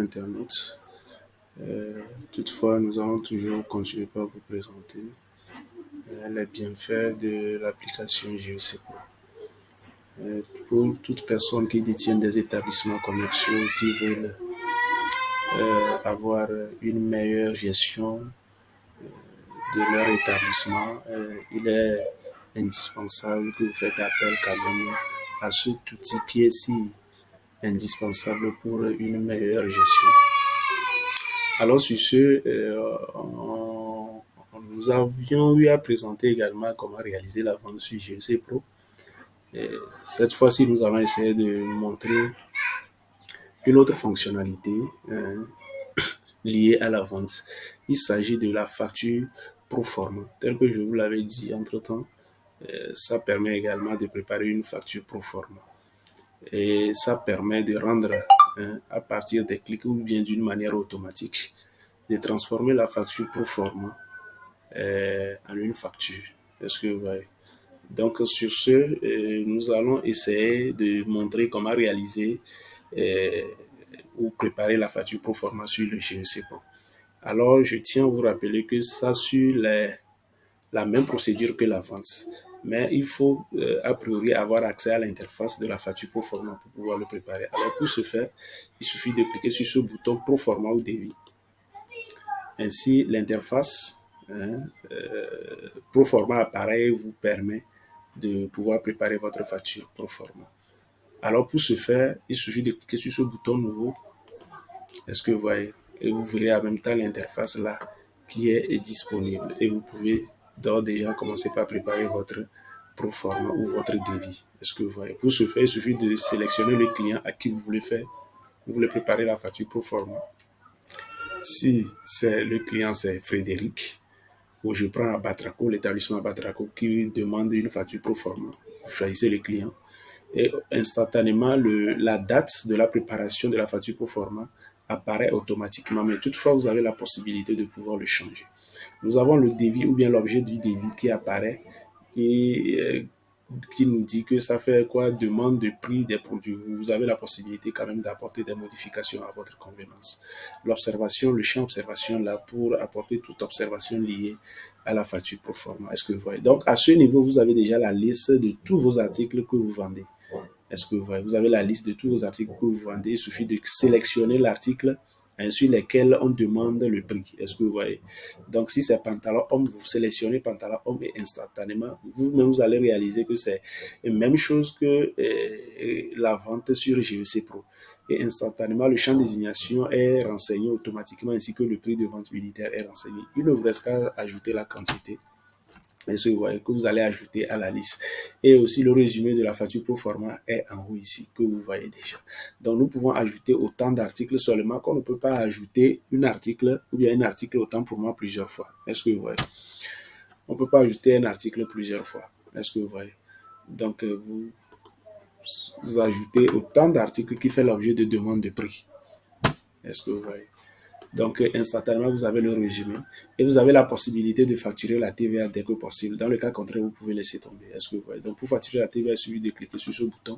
internautes. Toutefois, nous allons toujours continuer par vous présenter les bienfaits de l'application GEC Pro. Pour toute personne qui détient des établissements commerciaux qui veulent avoir une meilleure gestion de leur établissement, il est indispensable que vous faites appel quand même à cet outil qui est si indispensable pour une meilleure gestion. Alors sur ce, nous avions eu à présenter également comment réaliser la vente sur GEC Pro. Et cette fois-ci, nous allons essayer de montrer une autre fonctionnalité liée à la vente. Il s'agit de la facture pro forma. Tel que je vous l'avais dit entre-temps, ça permet également de préparer une facture pro forma. Et ça permet de rendre, à partir des clics ou bien d'une manière automatique, de transformer la facture pro forma en une facture. Est-ce que vous voyez? Donc sur ce, nous allons essayer de montrer comment réaliser ou préparer la facture pro forma sur le GEC Pro. Alors je tiens à vous rappeler que ça suit la même procédure que la vente. Mais il faut a priori avoir accès à l'interface de la facture pro forma pour pouvoir le préparer. Alors pour ce faire, il suffit de cliquer sur ce bouton pro forma ou devis. Ainsi, l'interface pro forma apparaît et vous permet de pouvoir préparer votre facture pro forma. Alors pour ce faire, il suffit de cliquer sur ce bouton nouveau. Est-ce que vous voyez? Et vous verrez en même temps l'interface là qui est disponible. Et vous pouvez d'ores déjà commencer par préparer votre pro forma ou votre devis. Est-ce que vous voyez? Pour ce faire, il suffit de sélectionner le client à qui vous voulez préparer la facture pro forma. Si c'est le client, c'est Frédéric, ou je prends Batraco, l'établissement Batraco qui demande une facture pro forma. Vous choisissez le client et instantanément la date de la préparation de la facture pro forma apparaît automatiquement, mais toutefois vous avez la possibilité de pouvoir le changer. Nous avons le devis ou bien l'objet du devis qui apparaît et qui nous dit que ça fait quoi, demande de prix des produits. Vous avez la possibilité quand même d'apporter des modifications à votre convenance. L'observation, le champ observation là pour apporter toute observation liée à la facture pro forma. Est-ce que vous voyez? Donc à ce niveau, vous avez déjà la liste de tous vos articles que vous vendez. Est-ce que vous voyez? Vous avez la liste de tous vos articles que vous vendez. Il suffit de sélectionner l'article sur lesquels on demande le prix. Est-ce que vous voyez? Donc, si c'est pantalon homme, vous sélectionnez pantalon homme et instantanément, vous-même, vous allez réaliser que c'est la même chose que la vente sur GEC Pro. Et instantanément, le champ de désignation est renseigné automatiquement ainsi que le prix de vente unitaire est renseigné. Il ne vous reste qu'à ajouter la quantité que vous allez ajouter à la liste. Et aussi le résumé de la facture pro forma est en haut ici, que vous voyez déjà. Donc nous pouvons ajouter autant d'articles seulement qu'on ne peut pas ajouter un article ou bien un article autant pour moi plusieurs fois. Est-ce que vous voyez? On ne peut pas ajouter un article plusieurs fois. Est-ce que vous voyez? Donc vous ajoutez autant d'articles qui fait l'objet de demande de prix. Est-ce que vous voyez? Donc, instantanément, vous avez le résumé et vous avez la possibilité de facturer la TVA dès que possible. Dans le cas contraire, vous pouvez laisser tomber. Est-ce que vous voyez? Donc, pour facturer la TVA, il suffit de cliquer sur ce bouton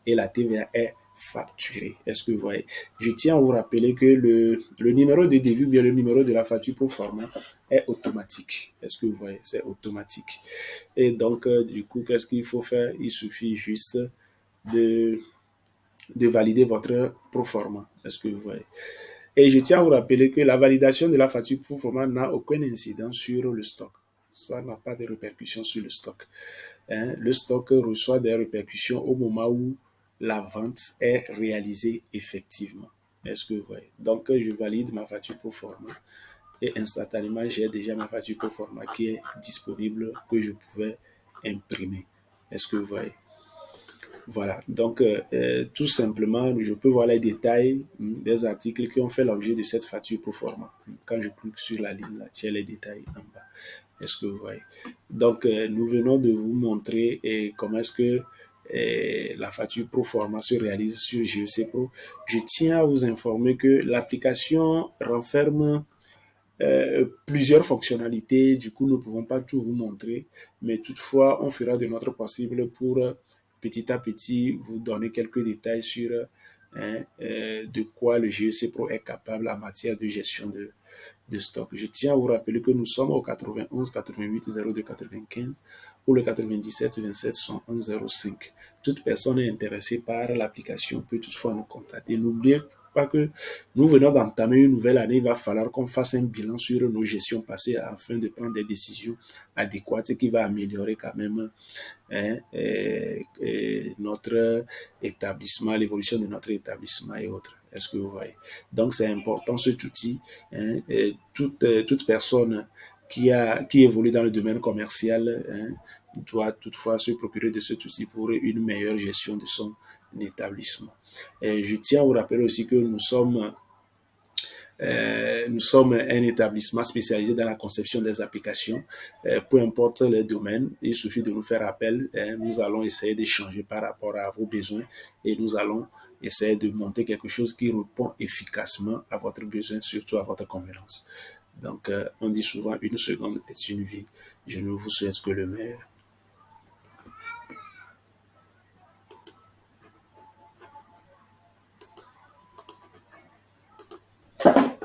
et la TVA est facturée. Est-ce que vous voyez? Je tiens à vous rappeler que le numéro de devis, bien le numéro de la facture pro forma est automatique. Est-ce que vous voyez? C'est automatique. Et donc, du coup, qu'est-ce qu'il faut faire? Il suffit juste de valider votre pro forma. Est-ce que vous voyez? Et je tiens à vous rappeler que la validation de la facture pro forma n'a aucun incident sur le stock. Ça n'a pas de répercussions sur le stock. Le stock reçoit des répercussions au moment où la vente est réalisée effectivement. Est-ce que vous voyez? Donc, je valide ma facture pro forma et instantanément, j'ai déjà ma facture pro forma qui est disponible, que je pouvais imprimer. Est-ce que vous voyez? Voilà, donc tout simplement, je peux voir les détails des articles qui ont fait l'objet de cette facture pro forma. Quand je clique sur la ligne là, j'ai les détails en bas. Est-ce que vous voyez? Donc, nous venons de vous montrer comment est-ce que la facture pro forma se réalise sur GEC Pro. Je tiens à vous informer que l'application renferme plusieurs fonctionnalités. Du coup, nous ne pouvons pas tout vous montrer, mais toutefois, on fera de notre possible pour petit à petit vous donner quelques détails sur de quoi le GEC Pro est capable en matière de gestion de stock. Je tiens à vous rappeler que nous sommes au 91 88 02 95 ou le 97 27 111 05. Toute personne intéressée par l'application peut toutefois nous contacter. N'oubliez pas que nous venons d'entamer une nouvelle année. Il va falloir qu'on fasse un bilan sur nos gestions passées afin de prendre des décisions adéquates qui vont améliorer quand même notre établissement, l'évolution de notre établissement et autres. Est-ce que vous voyez? Donc, c'est important cet outil. Toute personne qui évolue dans le domaine commercial doit toutefois se procurer de cet outil pour une meilleure gestion de son établissement. Et je tiens à vous rappeler aussi que nous sommes un établissement spécialisé dans la conception des applications. Peu importe le domaine, il suffit de nous faire appel. Nous allons essayer d'échanger par rapport à vos besoins et nous allons essayer de monter quelque chose qui répond efficacement à votre besoin, surtout à votre convenance. Donc, on dit souvent une seconde est une vie. Je ne vous souhaite que le meilleur.